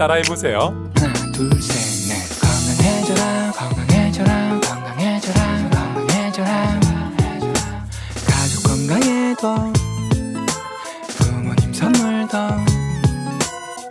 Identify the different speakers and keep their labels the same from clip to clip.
Speaker 1: 따라해보세요.
Speaker 2: 하나 둘셋넷 건강해져라 건강해져라 건강해져라 건강해져라 가족 건강에도 부모님 선물도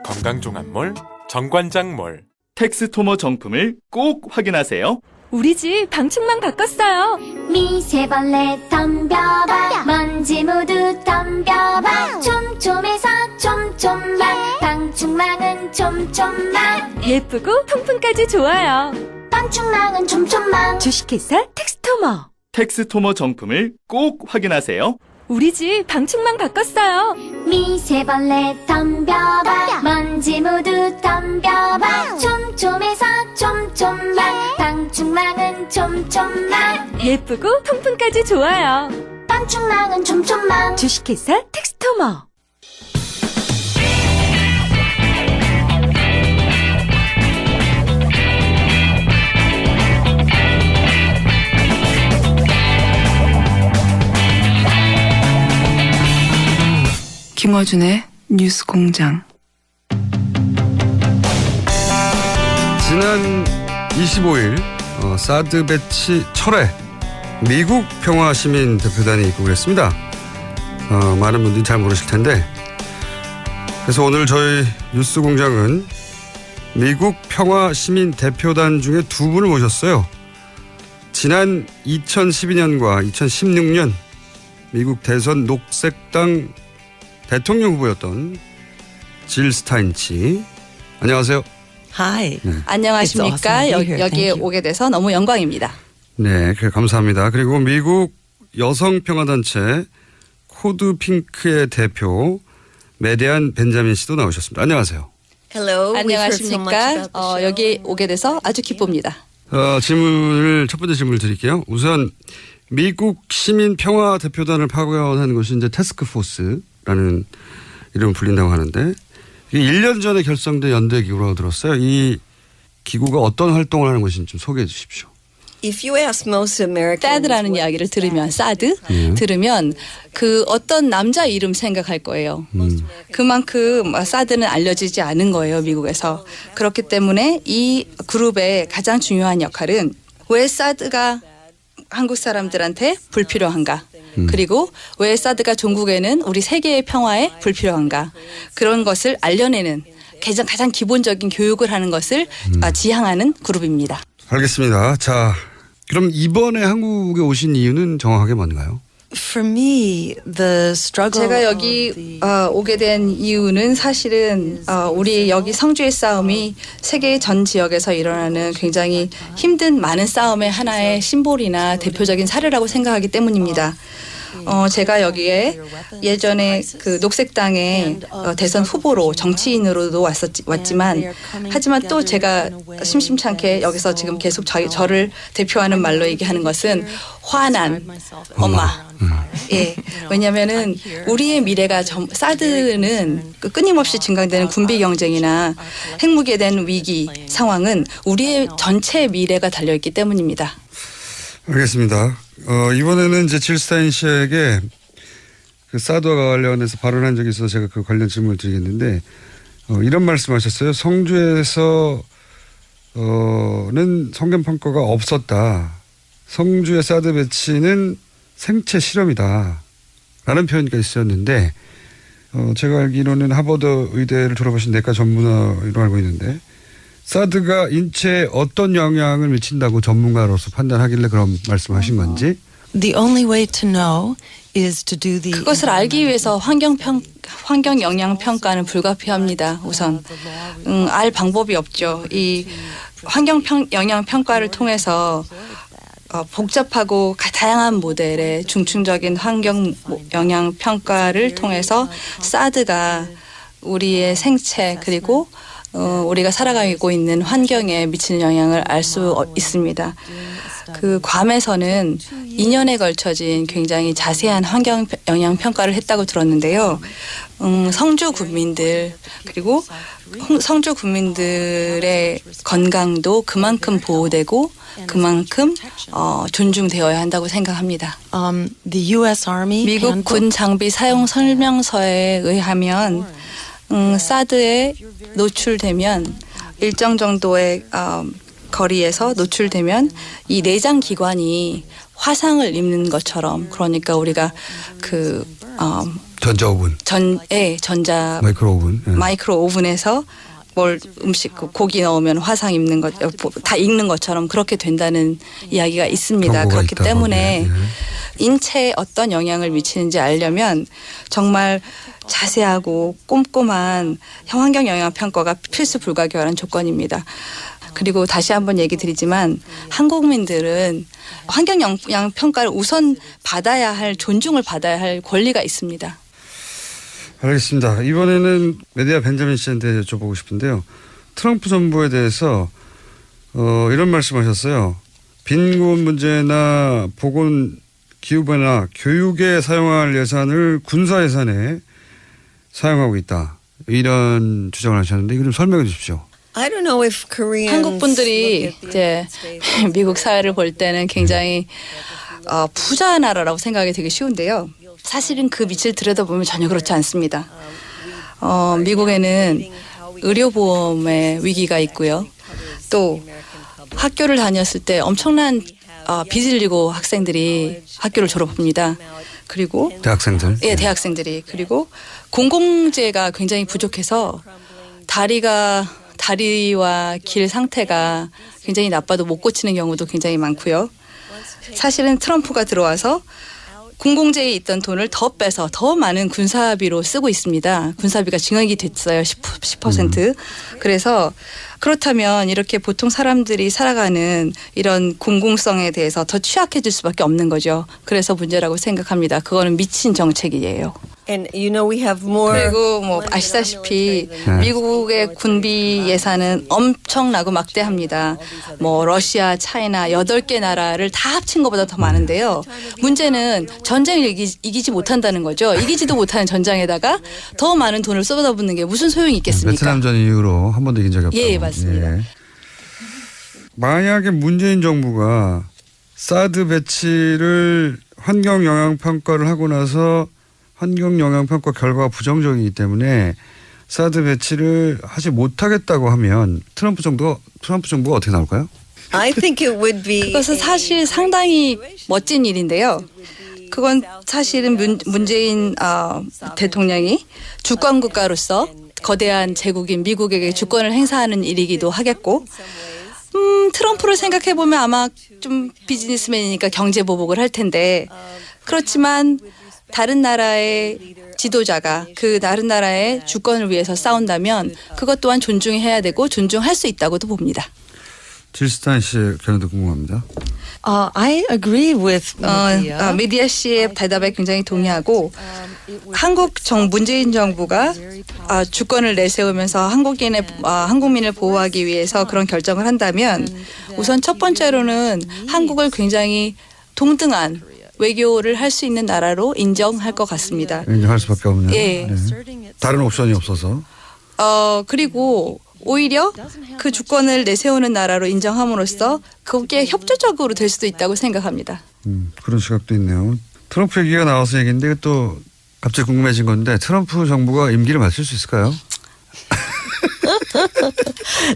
Speaker 1: 건강종합몰 정관장몰.
Speaker 3: 텍스토머 정품을 꼭 확인하세요.
Speaker 4: 우리 집 방충망 바꿨어요.
Speaker 5: 미세벌레 덤벼봐 먼지 모두 덤벼봐 촘촘해서 촘촘만 방충망은 촘촘만
Speaker 4: 예쁘고 통풍까지 좋아요.
Speaker 5: 방충망은 촘촘만
Speaker 4: 주식회사 텍스토머.
Speaker 3: 텍스토머 정품을 꼭 확인하세요.
Speaker 4: 우리 집 방충망 바꿨어요.
Speaker 5: 미세벌레 덤벼봐 먼지 모두 덤벼봐 촘촘해서 촘촘만 방충망은 촘촘만
Speaker 4: 예쁘고 통풍까지 좋아요.
Speaker 5: 방충망은 촘촘만
Speaker 4: 주식회사 텍스토머.
Speaker 6: 김어준의 뉴스 공장.
Speaker 7: 지난 25일 사드 배치 철회 미국 평화시민 대표단이 입국을 했습니다. 많은 분들이 잘 모르실 텐데, 그래서 오늘 저희 뉴스 공장은 미국 평화시민 대표단 중에 두 분을 모셨어요. 지난 2012년과 2016년 미국 대선 녹색당 대통령 후보였던 질 스타인치. 안녕하세요.
Speaker 8: Hi.
Speaker 6: 안녕하십니까.
Speaker 8: It's awesome to be here.
Speaker 6: 여기에
Speaker 8: Thank you.
Speaker 6: 오게 돼서 너무 영광입니다.
Speaker 7: 네, 감사합니다. 그리고 미국 여성평화단체 코드핑크의 대표 메데안 벤자민 씨도 나오셨습니다. 안녕하세요.
Speaker 8: Hello.
Speaker 6: 안녕하십니까. 여기 오게 돼서 아주 기쁩니다.
Speaker 7: 첫 번째 질문을 드릴게요. 우선 미국 시민평화대표단을 파견한 것이 이제 태스크포스라는 이름을 불린다고 하는데, 이게 1년 전에 결성된 연대기구라고 들었어요. 이 기구가 어떤 활동을 하는 것인지 좀 소개해 주십시오.
Speaker 8: If you ask most Americans,
Speaker 6: 사드라는 이야기를 들으면 들으면 그 어떤 남자 이름 생각할 거예요. 그만큼 사드는 알려지지 않은 거예요, 미국에서. 그렇기 때문에 이 그룹의 가장 중요한 역할은 왜 사드가 한국 사람들한테 불필요한가? 그리고 왜 사드가 종국에는 우리 세계의 평화에 불필요한가? 그런 것을 알려내는 가장 기본적인 교육을 하는 것을 지향하는 그룹입니다.
Speaker 7: 알겠습니다. 자, 그럼 이번에 한국에 오신 이유는 정확하게 뭔가요?
Speaker 8: for me, the struggle.
Speaker 6: 제가 여기 오게 된 이유는 사실은 우리 여기 성주의 싸움이 세계 전 지역에서 일어나는 굉장히 힘든 많은 싸움의 하나의 심볼이나 대표적인 사례라고 생각하기 때문입니다. 제가 여기에 예전에 그 녹색당의 대선 후보로 정치인으로도 왔지만 하지만 또 제가 심심찮게 여기서 지금 계속 저를 대표하는 말로 얘기하는 것은 화난 엄마. 예, 왜냐하면은 우리의 미래가 사드는 끊임없이 증강되는 군비 경쟁이나 핵무기에 대한 위기 상황은 우리의 전체 미래가 달려있기 때문입니다.
Speaker 7: 알겠습니다. 이번에는 이제 질 스타인 씨에게 그 사드와 관련해서 발언한 적이 있어서 제가 그 관련 질문을 드리겠는데, 이런 말씀하셨어요. 성주에서는 성견 평가가 없었다. 성주의 사드 배치는 생체 실험이다. 라는 표현까지 쓰였는데, 제가 알기로는 하버드 의대를 졸업하신 내과 전문의로 알고 있는데, 사드가 인체에 어떤 영향을 미친다고 전문가로서 판단하길래 그런 말씀하신 건지?
Speaker 8: The only way to know is to do the.
Speaker 6: 그것을 알기 위해서 환경 영향 평가는 불가피합니다. 우선 알 방법이 없죠. 이 환경 영향 평가를 통해서 복잡하고 다양한 모델의 중층적인 환경 영향 평가를 통해서 사드가 우리의 생체 그리고 우리가 살아가고 있는 환경에 미치는 영향을 알 수 있습니다. 그 괌에서는 2년에 걸쳐진 굉장히 자세한 환경 영향 평가를 했다고 들었는데요. 성주 군민들 그리고 성주 군민들의 건강도 그만큼 보호되고 그만큼 존중되어야 한다고 생각합니다.
Speaker 8: The U.S. Army
Speaker 6: 미국 군 장비 사용 설명서에 의하면 사드에 노출되면 일정 정도의 거리에서 노출되면 이 내장 기관이 화상을 입는 것처럼 그러니까 우리가 그
Speaker 7: 전자오븐,
Speaker 6: 전자
Speaker 7: 마이크로 오븐, 예.
Speaker 6: 마이크로 오븐에서 뭘 음식 고기 넣으면 화상 입는 것 다 익는 것처럼 그렇게 된다는 이야기가 있습니다.
Speaker 7: 경고가
Speaker 6: 그렇기
Speaker 7: 있다,
Speaker 6: 때문에
Speaker 7: 거기에.
Speaker 6: 인체에 어떤 영향을 미치는지 알려면 정말 자세하고 꼼꼼한 환경 영향 평가가 필수 불가결한 조건입니다. 그리고 다시 한번 얘기 드리지만 한국민들은 환경 영향 평가를 우선 받아야 할 존중을 받아야 할 권리가 있습니다.
Speaker 7: 알겠습니다. 이번에는 메디아 벤자민 씨한테 여쭤보고 싶은데요. 트럼프 정부에 대해서 이런 말씀하셨어요. 빈곤 문제나 보건 기후변화, 교육에 사용할 예산을 군사 예산에 사용하고 있다. 이런 주장을 하셨는데 이거 좀 설명해 주십시오.
Speaker 8: I don't know if Koreans
Speaker 6: 한국 분들이 이제 미국 사회를 볼 때는 굉장히 부자 나라라고 생각이 되게 쉬운데요. 사실은 그 밑을 들여다보면 전혀 그렇지 않습니다. 미국에는 의료보험의 위기가 있고요. 또 학교를 다녔을 때 엄청난 빚을 지고 학생들이 학교를 졸업합니다. 그리고
Speaker 7: 대학생들.
Speaker 6: 예, 대학생들이. 그리고 공공재가 굉장히 부족해서 다리와 길 상태가 굉장히 나빠도 못 고치는 경우도 굉장히 많고요. 사실은 트럼프가 들어와서 공공재에 있던 돈을 더 빼서 더 많은 군사비로 쓰고 있습니다. 군사비가 증액이 됐어요. 10%. 그래서 그렇다면 이렇게 보통 사람들이 살아가는 이런 공공성에 대해서 더 취약해질 수밖에 없는 거죠. 그래서 문제라고 생각합니다. 그거는 미친 정책이에요.
Speaker 8: and you know we have more
Speaker 6: 그리고 뭐 아시다시피 미국의 군비 예산은 엄청나고 막대합니다. 뭐 러시아, 차이나 8개 나라를 다 합친 것보다 더 많은데요. 문제는 전쟁을 이기지 못한다는 거죠. 이기지도 못하는 전장에다가 더 많은 돈을 쏟아붓는 게 무슨 소용이 있겠습니까?
Speaker 7: 베트남전 이후로 한 번도 이긴 적이 없다고.
Speaker 6: 예, 맞습니다.
Speaker 7: 예. 만약에 문재인 정부가 사드 배치를 환경 영향 평가를 하고 나서 환경 영향 평가 결과가 부정적이기 때문에 사드 배치를 하지 못하겠다고 하면 트럼프 정부가 어떻게 나올까요?
Speaker 8: I think it would be
Speaker 6: 그것은 사실 상당히 멋진 일인데요. 그건 사실은 문재인 대통령이 주권 국가로서 거대한 제국인 미국에게 주권을 행사하는 일이기도 하겠고 트럼프를 생각해 보면 아마 좀 비즈니스맨이니까 경제 보복을 할 텐데 그렇지만 다른 나라의 지도자가 그 다른 나라의 주권을 위해서 싸운다면 그것 또한 존중해야 되고 존중할 수 있다고도 봅니다.
Speaker 7: 질스탄 씨의 견해도 궁금합니다.
Speaker 8: I agree with
Speaker 6: 미디아 씨의 대답에 굉장히 동의하고 문재인 정부가 주권을 내세우면서 한국민을 보호하기 위해서 그런 결정을 한다면 우선 첫 번째로는 한국을 굉장히 동등한 외교를 할 수 있는 나라로 인정할 것 같습니다.
Speaker 7: 인정할 수밖에 없는.
Speaker 6: 예.
Speaker 7: 네. 다른 옵션이 없어서.
Speaker 6: 그리고 오히려 그 주권을 내세우는 나라로 인정함으로써 거기에 협조적으로 될 수도 있다고 생각합니다.
Speaker 7: 그런 시각도 있네요. 트럼프 얘기가 나와서 얘기인데 또 갑자기 궁금해진 건데 트럼프 정부가 임기를 마칠 수 있을까요?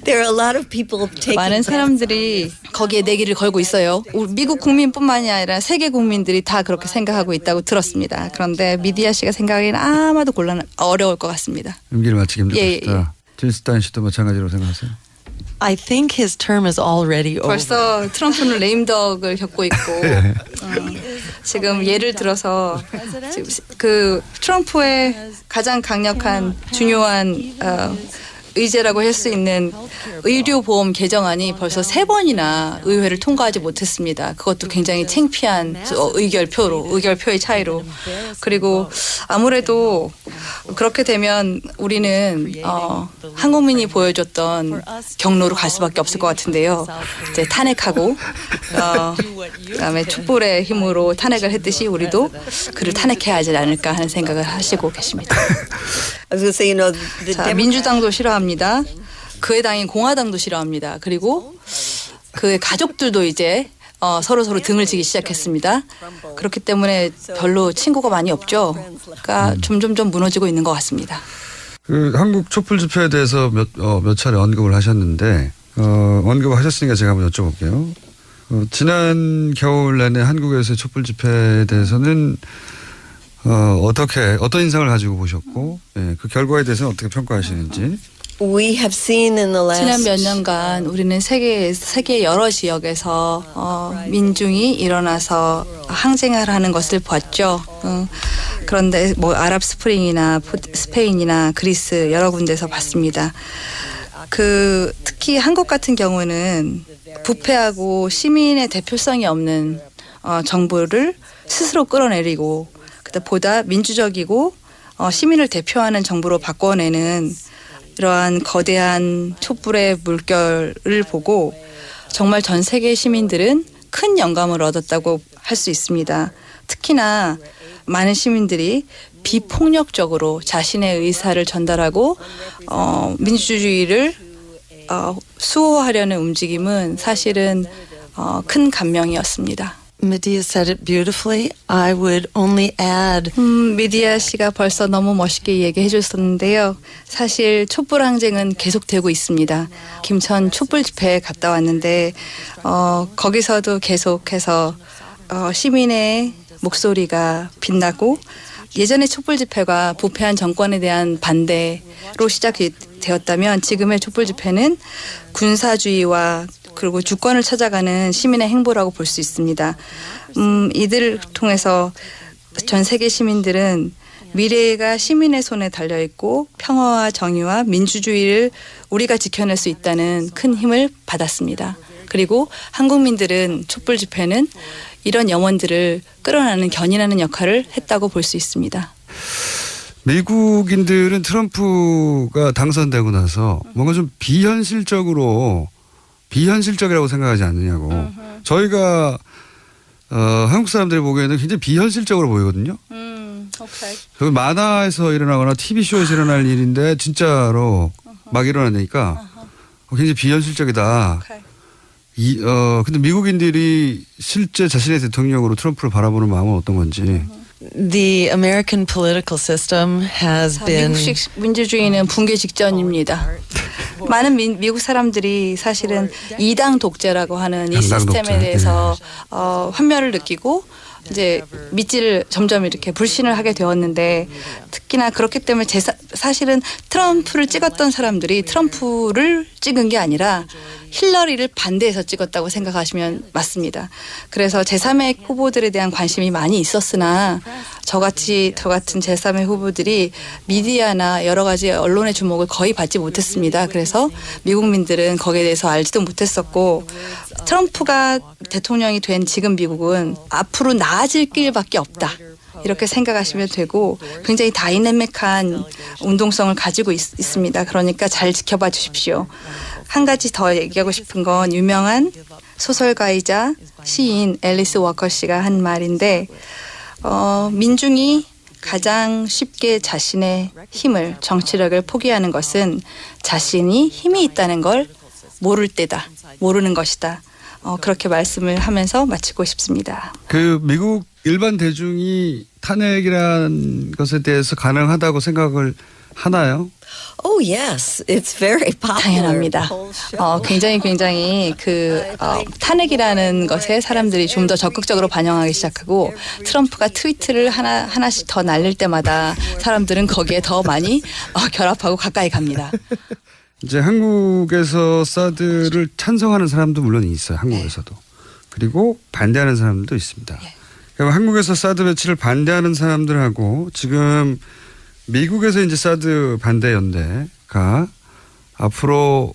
Speaker 8: There are a lot of people taking
Speaker 6: 많은 사람들이 거기에 내기를 걸고 있어요. 미국 국민뿐만이 아니라 세계 국민들이 다 그렇게 생각하고 있다고 들었습니다. 그런데 미디아 씨가 생각하기에는 아마도 어려울 것 같습니다.
Speaker 7: 임기를 마치기 힘들
Speaker 6: 예,
Speaker 7: 것이다. 질스탄 씨도 마찬가지로 생각하세요?
Speaker 8: I think his term is already over.
Speaker 6: 벌써 트럼프는 레임덕을 겪고 있고 지금 예를 들어서 지금 그 트럼프의 가장 강력한 중요한 의제라고 할 수 있는 의료보험 개정안이 벌써 3번이나 의회를 통과하지 못했습니다. 그것도 굉장히 창피한 의결표의 차이로. 그리고 아무래도 그렇게 되면 우리는 한국민이 보여줬던 경로로 갈 수밖에 없을 것 같은데요. 이제 탄핵하고 그다음에 촛불의 힘으로 탄핵을 했듯이 우리도 그를 탄핵해야 하지 않을까 하는 생각을 하시고 계십니다.
Speaker 8: I was going to say, you know, the
Speaker 6: 자, 민주당도 싫어합니다. 그의 당인 공화당도 싫어합니다. 그리고 그의 가족들도 이제 서로 등을 지기 시작했습니다. 그렇기 때문에 별로 친구가 많이 없죠. 그러니까 점점 무너지고 있는 것 같습니다.
Speaker 7: 그 한국 촛불 집회에 대해서 몇 차례 언급을 하셨는데 언급을 하셨으니까 제가 한번 여쭤볼게요. 지난 겨울 내내 한국에서의 촛불 집회에 대해서는 어떤 인상을 가지고 보셨고 예, 그 결과에 대해서는 어떻게 평가하시는지.
Speaker 8: We have seen in the last
Speaker 6: 지난 몇 년간 우리는 세계 여러 지역에서 민중이 일어나서 항쟁을 하는 것을 봤죠. 그런데 뭐 아랍 스프링이나 스페인이나 그리스 여러 군데서 봤습니다. 특히 한국 같은 경우는 부패하고 시민의 대표성이 없는 정부를 스스로 끌어내리고 보다 민주적이고 시민을 대표하는 정부로 바꿔내는 이러한 거대한 촛불의 물결을 보고 정말 전 세계 시민들은 큰 영감을 얻었다고 할 수 있습니다. 특히나 많은 시민들이 비폭력적으로 자신의 의사를 전달하고 민주주의를 수호하려는 움직임은 사실은 큰 감명이었습니다.
Speaker 8: Medea said it beautifully. I would only add
Speaker 6: 미디아 씨가 벌써 너무 멋있게 얘기해 줬었는데요. 사실 촛불 항쟁은 계속되고 있습니다. 김천 촛불 집회에 갔다 왔는데 거기서도 계속해서 시민의 목소리가 빛나고 예전의 촛불 집회가 부패한 정권에 대한 반대로 시작이 되었다면 지금의 촛불 집회는 군사주의와 그리고 주권을 찾아가는 시민의 행보라고 볼 수 있습니다. 이들을 통해서 전 세계 시민들은 미래가 시민의 손에 달려 있고 평화와 정의와 민주주의를 우리가 지켜낼 수 있다는 큰 힘을 받았습니다. 그리고 한국민들은 촛불 집회는 이런 영혼들을 끌어내는 견인하는 역할을 했다고 볼 수 있습니다.
Speaker 7: 미국인들은 트럼프가 당선되고 나서 뭔가 좀 비현실적이라고 생각하지 않느냐고. 저희가 한국 사람들이 보기에는 굉장히 비현실적으로 보이거든요. 그 만화에서 일어나거나 TV쇼에서 일어날 일인데 진짜로 막 일어나니까 굉장히 비현실적이다. 근데 미국인들이 실제 자신의 대통령으로 트럼프를 바라보는 마음은 어떤 건지.
Speaker 8: the American political system has been
Speaker 6: 미국식 민주주의는 붕괴 직전입니다. 많은 미국 사람들이 사실은 이당 독재라고 하는 이 시스템에 대해서 환멸을 느끼고 이제 믿지를 점점 이렇게 불신을 하게 되었는데 특히나 그렇기 때문에 사실은 트럼프를 찍었던 사람들이 트럼프를 찍은 게 아니라 힐러리를 반대해서 찍었다고 생각하시면 맞습니다. 그래서 제3의 후보들에 대한 관심이 많이 있었으나 저 같은 제3의 후보들이 미디어나 여러 가지 언론의 주목을 거의 받지 못했습니다. 그래서 미국민들은 거기에 대해서 알지도 못했었고 트럼프가 대통령이 된 지금 미국은 앞으로 나아질 길밖에 없다. 이렇게 생각하시면 되고 굉장히 다이내믹한 운동성을 가지고 있습니다. 그러니까 잘 지켜봐 주십시오. 한 가지 더 얘기하고 싶은 건 유명한 소설가이자 시인 앨리스 워커 씨가 한 말인데 민중이 가장 쉽게 자신의 힘을 정치력을 포기하는 것은 자신이 힘이 있다는 걸 모르는 것이다. 그렇게 말씀을 하면서 마치고 싶습니다.
Speaker 7: 그 미국 일반 대중이 탄핵이라는 것에 대해서 가능하다고 생각을 하나요?
Speaker 8: Oh yes, it's very popular.
Speaker 6: 당연합니다. 굉장히 탄핵이라는 것에 사람들이 좀 더 적극적으로 반영하기 시작하고 트럼프가 트위트를 하나씩 더 날릴 때마다 사람들은 거기에 더 많이 결합하고 가까이 갑니다.
Speaker 7: 이제 한국에서 사드를 찬성하는 사람도 물론 있어요. 한국에서도. 그리고 반대하는 사람들도 있습니다. 그러니까 한국에서 사드 배치를 반대하는 사람들하고 지금 미국에서 이제 사드 반대 연대가 앞으로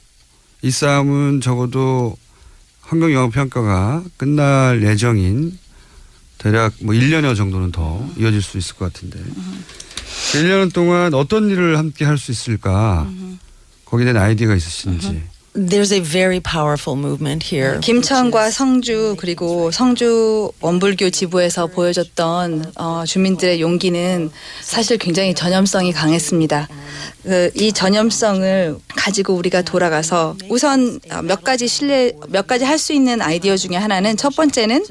Speaker 7: 이 싸움은 적어도 환경영향평가가 끝날 예정인 대략 1년여 정도는 더 이어질 수 있을 것 같은데 1년 동안 어떤 일을 함께 할 수 있을까 거기에 대한 아이디어가 있으신지
Speaker 8: There's a very powerful movement here.
Speaker 6: 김천과 성주 그리고 성주 원불교 지부에서 보여줬던 주민들의 용기는 사실 굉장히 전염성이 강했습니다. 이 전염성을 가지고 우리가 돌아가서 우선 몇 가지 할 수 있는 아이디어 중에 하나는 첫 번째는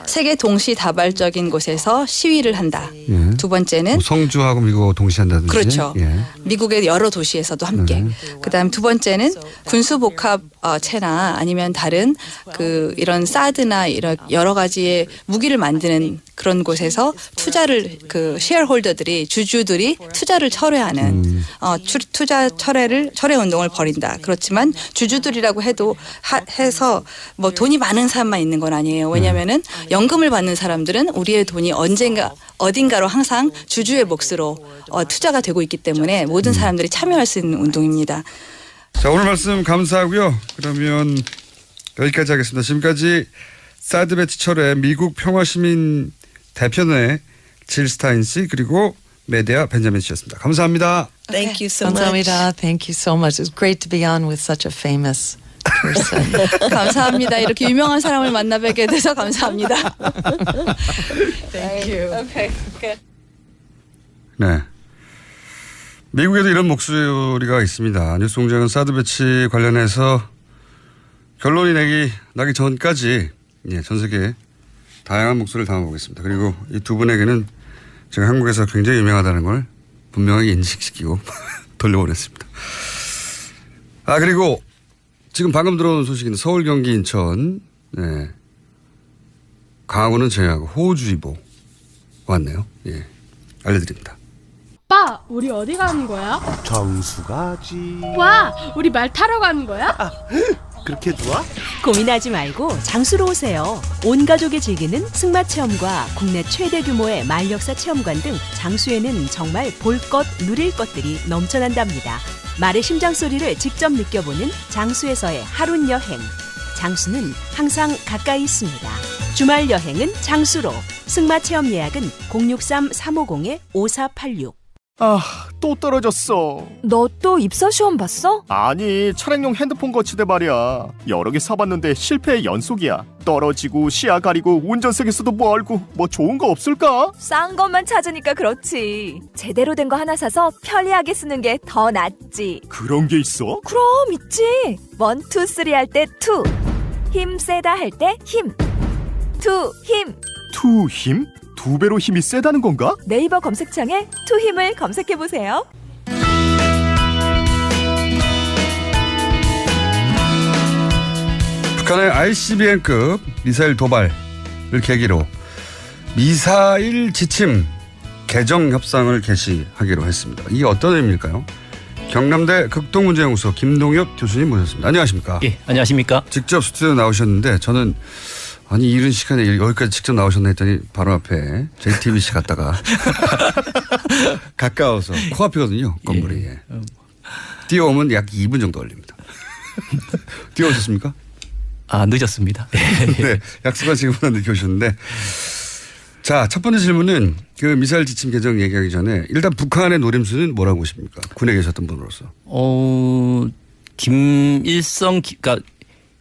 Speaker 6: 세계 동시다발적인 곳에서 시위를 한다.
Speaker 7: 예.
Speaker 6: 두 번째는
Speaker 7: 뭐 성주하고 미국 동시한다든지.
Speaker 6: 그렇죠.
Speaker 7: 예.
Speaker 6: 미국의 여러 도시에서도 함께. 그다음 두 번째는 군수복합체나 아니면 다른 이런 사드나 이런 여러 가지의 무기를 만드는 그런 곳에서 투자를 셰어홀더들이 주주들이 투자를 철회하는 투자 철회 운동을 벌인다. 그렇지만 주주들이라고 해서 뭐 돈이 많은 사람만 있는 건 아니에요. 왜냐하면은 연금을 받는 사람들은 우리의 돈이 어딘가로 항상 주주의 몫으로 투자가 되고 있기 때문에 모든 사람들이 참여할 수 있는 운동입니다.
Speaker 7: 자, 오늘 말씀 감사하고요. 그러면 여기까지 하겠습니다. 지금까지 사드 배치 철회 미국 평화시민 대표회 질 스타인 씨 그리고 메데아 벤자민 씨였습니다. 감사합니다.
Speaker 8: Thank you so much. Thank you so much. It's great to be on with such a famous person.
Speaker 6: 감사합니다. 이렇게 유명한 사람을 만나 뵙게 돼서 감사합니다. Thank you. Okay, good.
Speaker 7: 네. 미국에도 이런 목소리가 있습니다. 뉴스공장은 사드 배치 관련해서 결론이 나기 전까지 전 세계에 다양한 목소리를 담아보겠습니다. 그리고 이 두 분에게는 제가 한국에서 굉장히 유명하다는 걸 분명하게 인식시키고 돌려보냈습니다. 그리고 지금 방금 들어온 소식인데 서울, 경기, 인천, 강화도는 제외하고 호우주의보 왔네요. 예, 알려드립니다.
Speaker 9: 오빠, 우리 어디 가는 거야?
Speaker 10: 정수 가지.
Speaker 9: 와, 우리 말 타러 가는 거야?
Speaker 10: 그렇게 좋아?
Speaker 4: 고민하지 말고 장수로 오세요. 온 가족이 즐기는 승마 체험과 국내 최대 규모의 말역사 체험관 등 장수에는 정말 볼 것, 누릴 것들이 넘쳐난답니다. 말의 심장 소리를 직접 느껴보는 장수에서의 하룬 여행. 장수는 항상 가까이 있습니다. 주말 여행은 장수로. 승마 체험 예약은 063-350-5486.
Speaker 10: 또 떨어졌어.
Speaker 4: 너 또 입사 시험 봤어?
Speaker 10: 아니, 차량용 핸드폰 거치대 말이야. 여러 개 사봤는데 실패의 연속이야. 떨어지고 시야 가리고 운전석에서도 멀고 뭐 좋은 거 없을까?
Speaker 4: 싼 것만 찾으니까 그렇지. 제대로 된 거 하나 사서 편리하게 쓰는 게 더 낫지.
Speaker 10: 그런 게 있어?
Speaker 4: 그럼 있지. 1, 2, 3 할 때 2. 힘 세다 할 때 힘. 2 힘.
Speaker 10: 투 힘? 2배로 힘이 세다는 건가?
Speaker 4: 네이버 검색창에 투 힘을 검색해 보세요.
Speaker 7: 북한의 ICBM급 미사일 도발을 계기로 미사일 지침 개정 협상을 개시하기로 했습니다. 이게 어떤 의미일까요? 경남대 극동문제연구소 김동엽 교수님 모셨습니다. 안녕하십니까?
Speaker 11: 예, 안녕하십니까?
Speaker 7: 직접 스튜디오 나오셨는데 저는 아니 이런 시간에 여기까지 직접 나오셨나 했더니 바로 앞에 JTBC 갔다가 가까워서 코앞이거든요. 건물이. 예. 뛰어오면 약 2분 정도 걸립니다. 뛰어오셨습니까?
Speaker 11: 늦었습니다.
Speaker 7: 네, 약속한 시간보다 늦게 오셨는데 자, 첫 번째 질문은 그 미사일 지침 개정 얘기하기 전에 일단 북한의 노림수는 뭐라고 보십니까? 군에 계셨던 분으로서.
Speaker 11: 김일성, 그러니까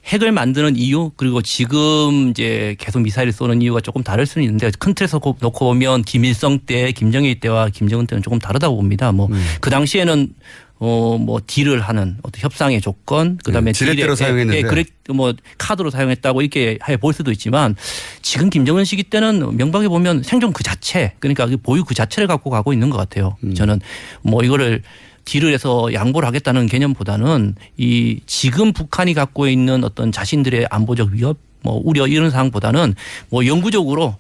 Speaker 11: 핵을 만드는 이유 그리고 지금 이제 계속 미사일을 쏘는 이유가 조금 다를 수는 있는데 큰 틀에서 놓고 보면 김일성 때, 김정일 때와 김정은 때는 조금 다르다고 봅니다. 그 당시에는 딜을 하는 어떤 협상의 조건, 그다음에
Speaker 7: 지렛대로 사용했는데,
Speaker 11: 카드로 사용했다고 이렇게 볼 수도 있지만 지금 김정은 시기 때는 명백히 보면 생존 그 자체, 그러니까 보유 그 자체를 갖고 가고 있는 것 같아요. 저는 이거를 딜을 해서 양보를 하겠다는 개념보다는 이 지금 북한이 갖고 있는 어떤 자신들의 안보적 위협, 우려 이런 상황보다는 영구적으로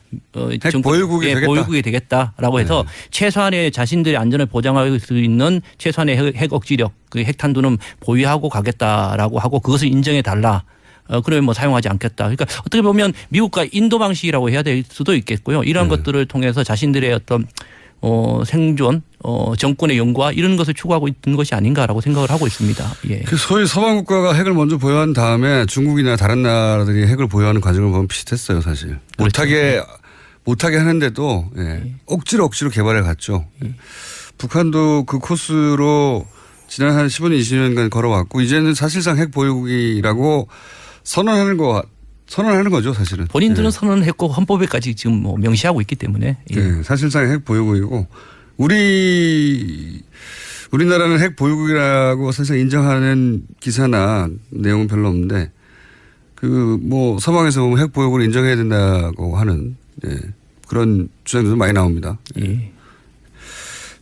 Speaker 11: 보유국이 되겠다라고 해서 최소한의 자신들의 안전을 보장할 수 있는 최소한의 핵 억지력, 그 핵탄두는 보유하고 가겠다라고 하고 그것을 인정해 달라. 그러면 사용하지 않겠다. 그러니까 어떻게 보면 미국과 인도 방식이라고 해야 될 수도 있겠고요. 이러한 것들을 통해서 자신들의 어떤 생존, 정권의 영과 이런 것을 추구하고 있는 것이 아닌가라고 생각을 하고 있습니다. 예.
Speaker 7: 그 소위 서방 국가가 핵을 먼저 보유한 다음에 중국이나 다른 나라들이 핵을 보유하는 과정을 보면 비슷했어요, 사실.
Speaker 11: 그렇죠.
Speaker 7: 못하게 하는데도 억지로 개발해 갔죠. 북한도 그 코스로 지난 한 15년, 20년간 걸어왔고 이제는 사실상 핵 보유국이라고 선언하는 거죠, 사실은.
Speaker 11: 본인들은
Speaker 7: 예.
Speaker 11: 선언했고 헌법에까지 지금 뭐 명시하고 있기 때문에. 예.
Speaker 7: 네, 사실상 핵 보유국이고 우리나라는 핵 보유국이라고 사실 인정하는 기사나 내용은 별로 없는데 그 뭐 서방에서 보면 핵 보유국을 인정해야 된다고 하는 그런 주장들도 많이 나옵니다.
Speaker 11: 예.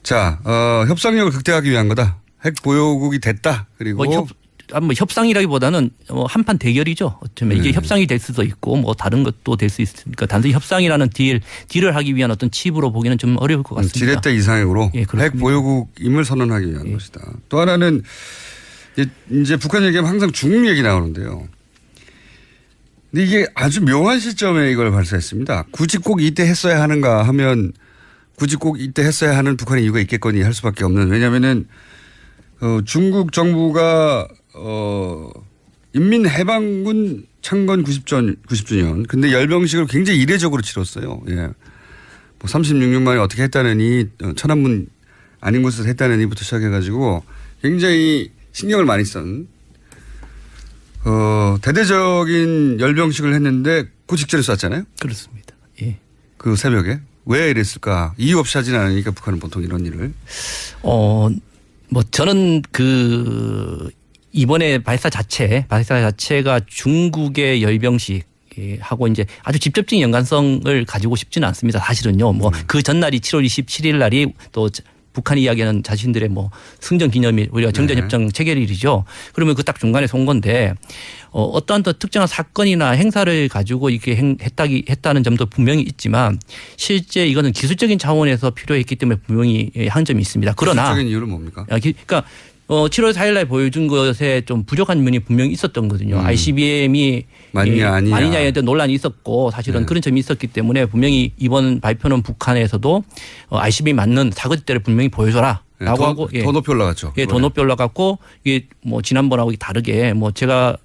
Speaker 7: 자, 협상력을 극대화하기 위한 거다. 핵 보유국이 됐다. 그리고
Speaker 11: 뭐 협상이라기보다는 한판 대결이죠. 어쩌면 이게 협상이 될 수도 있고 뭐 다른 것도 될 수 있으니까 단순히 협상이라는 딜을 하기 위한 어떤 칩으로 보기는 좀 어려울 것 같습니다.
Speaker 7: 지렛대 이상으로
Speaker 11: 예,
Speaker 7: 핵 보유국임을 선언하기 위한 것이다. 또 하나는 이제 북한 얘기하면 항상 중국 얘기 나오는데요. 근데 이게 아주 묘한 시점에 이걸 발사했습니다. 굳이 꼭 이때 했어야 하는가 하면 굳이 꼭 이때 했어야 하는 북한의 이유가 있겠거니 할 수밖에 없는. 왜냐하면은 중국 정부가 인민해방군 창건 90주년. 근데 열병식을 굉장히 이례적으로 치렀어요. 예. 뭐 36년 만에 어떻게 했다느니 천안문 아닌 곳에서 했다느니부터 시작해가지고 굉장히 신경을 많이 쓴 대대적인 열병식을 했는데 그 직전에 쐈잖아요.
Speaker 11: 그렇습니다. 예.
Speaker 7: 그 새벽에 왜 이랬을까? 이유 없이 하진 않으니까 북한은 보통 이런 일을.
Speaker 11: 뭐 저는 이번에 발사 자체가 중국의 열병식 하고 이제 아주 직접적인 연관성을 가지고 싶지는 않습니다. 사실은요. 뭐 그 전날이 7월 27일 날이 또 북한이 이야기하는 자신들의 뭐 승전 기념일, 우리가 정전협정 체결일이죠. 그러면 그 딱 중간에 쏜 건데 어떠한 더 특정한 사건이나 행사를 가지고 이렇게 했다는 점도 분명히 있지만 실제 이거는 기술적인 차원에서 필요했기 때문에 분명히 한점이 있습니다. 그러나
Speaker 7: 기술적인 이유는 뭡니까?
Speaker 11: 그러니까 7월 4일 날 보여준 것에 좀 부족한 면이 분명히 있었던 거거든요. ICBM이
Speaker 7: 맞냐 아니냐.
Speaker 11: 아니냐에 대한 논란이 있었고 사실은 그런 점이 있었기 때문에 분명히 이번 발표는 북한에서도 ICBM 맞는 사거리대를 분명히 보여줘라. 라고 하고
Speaker 7: 더 높이 올라갔죠.
Speaker 11: 예, 더 높이 올라갔고 이게 뭐 지난번하고 다르게 뭐 제가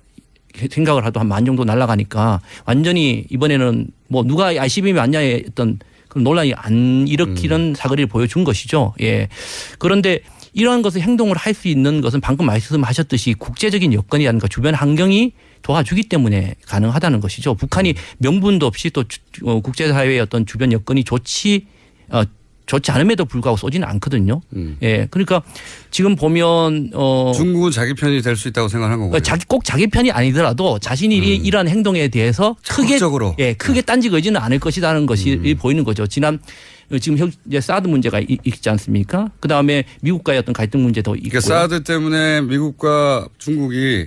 Speaker 11: 생각을 해도 한 10,000 정도 날아가니까 완전히 이번에는 뭐 누가 ICBM이 맞냐에 어떤 그런 논란이 안 일으키는 사거리를 보여준 것이죠. 예. 그런데 이러한 것을 행동을 할 수 있는 것은 방금 말씀하셨듯이 국제적인 여건이라든가 주변 환경이 도와주기 때문에 가능하다는 것이죠. 북한이 명분도 없이 또 국제사회의 어떤 주변 여건이 좋지 않음에도 불구하고 쏘지는 않거든요. 예. 그러니까 지금 보면
Speaker 7: 중국은 자기 편이 될 수 있다고 생각하는 거고요.
Speaker 11: 꼭 자기 편이 아니더라도 자신이 이러한 행동에 대해서 크게 딴지거지는 않을 것이라는 것이 보이는 거죠. 지금 이제 사드 문제가 있지 않습니까? 그 다음에 미국과의 어떤 갈등 문제도 있고.
Speaker 7: 그러니까 사드 때문에 미국과 중국이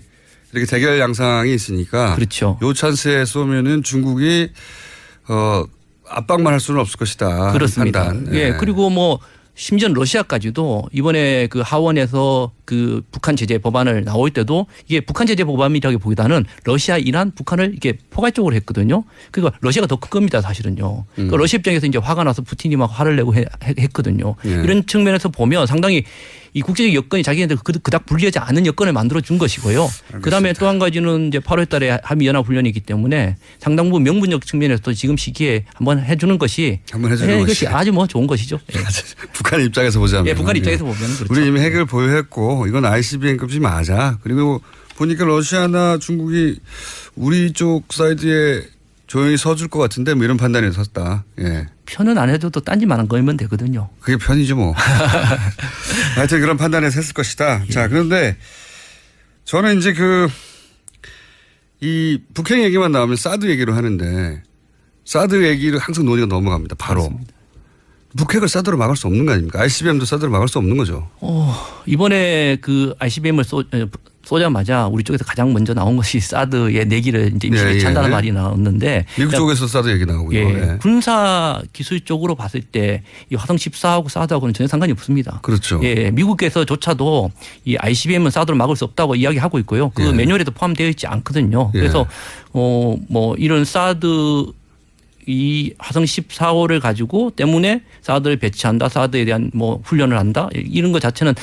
Speaker 7: 이렇게 대결 양상이 있으니까.
Speaker 11: 그렇죠.
Speaker 7: 요 찬스에 쏘면은 중국이 압박만 할 수는 없을 것이다.
Speaker 11: 그렇습니다.
Speaker 7: 판단.
Speaker 11: 예. 그리고 뭐 심지어 러시아까지도 이번에 그 하원에서 그 북한 제재 법안을 나올 때도 이게 북한 제재 법안이라고 보기보다는 러시아, 이란, 북한을 이렇게 포괄적으로 했거든요. 그러니까 러시아가 더 큰 겁니다, 사실은요. 그러니까 러시아 입장에서 이제 화가 나서 푸틴이 막 화를 내고 했거든요.
Speaker 7: 예.
Speaker 11: 이런 측면에서 보면 상당히 이 국제적 여건이 자기네들 그닥 불리하지 않은 여건을 만들어 준 것이고요. 그다음에 또 한 가지는 이제 8월 달에 한미 연합 훈련이기 때문에 상당 부분 명분적 측면에서도 지금 시기에 한번 해주는 것이 이것이 아주 뭐 좋은 것이죠. 예.
Speaker 7: 북한 입장에서 보자면.
Speaker 11: 예, 북한 입장에서 보면 그렇죠.
Speaker 7: 우리 이미 핵을 보유했고 이건 ICBM급이 맞아. 그리고 보니까 러시아나 중국이 우리 쪽 사이드에 조용히 서줄 것 같은데 뭐 이런 판단에 섰다. 예.
Speaker 11: 편은 안 해도 또 딴지만 걸면 되거든요.
Speaker 7: 그게 편이죠 뭐. 하여튼 그런 판단에 섰을 것이다.
Speaker 11: 예.
Speaker 7: 자, 그런데 저는 이제 이 북핵 얘기만 나오면 사드 얘기로 하는데 사드 얘기를 항상 논의가 넘어갑니다. 바로. 그렇습니다. 북핵을 사드로 막을 수 없는 거 아닙니까? ICBM도 사드로 막을 수 없는 거죠.
Speaker 11: 이번에 그 ICBM을 쏘자마자 우리 쪽에서 가장 먼저 나온 것이 사드의 내기를 이제 임시에 찬다는 말이 나왔는데.
Speaker 7: 미국 쪽에서 사드 얘기 나오고요.
Speaker 11: 예. 군사 기술 적으로 봤을 때 이 화성 14하고 사드하고는 전혀 상관이 없습니다.
Speaker 7: 그렇죠.
Speaker 11: 예. 미국에서조차도 이 ICBM은 사드로 막을 수 없다고 이야기하고 있고요. 그 매뉴얼에도 포함되어 있지 않거든요. 그래서 뭐 이런 사드 이 화성 14호를 가지고 때문에 사드를 배치한다, 사드에 대한 뭐 훈련을 한다 이런 것 자체는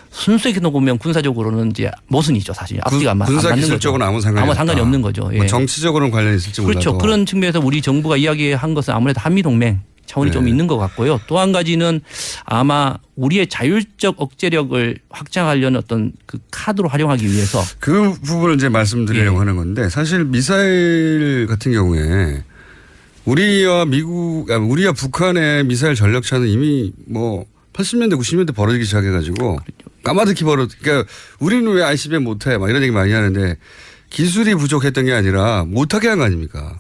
Speaker 11: 순수하게 보면 군사적으로는 이제 모순이죠, 사실. 앞뒤가 안 맞는 거죠.
Speaker 7: 군사 기술적으로는 아무 상관이
Speaker 11: 없는 거죠. 예.
Speaker 7: 뭐 정치적으로는 관련이 있을지 몰라도.
Speaker 11: 그렇죠. 그런 측면에서 우리 정부가 이야기한 것은 아무래도 한미 동맹 차원이 좀 있는 것 같고요. 또 한 가지는 아마 우리의 자율적 억제력을 확장하려는 어떤 그 카드로 활용하기 위해서
Speaker 7: 그 부분을 이제 말씀드리려고 하는 건데 사실 미사일 같은 경우에 우리와 우리와 북한의 미사일 전력차는 이미 뭐 80년대 90년대 벌어지기 시작해가지고 까마득히 그러니까 우리는 왜 ICBM 못해 막 이런 얘기 많이 하는데 기술이 부족했던 게 아니라 못하게 한 거 아닙니까?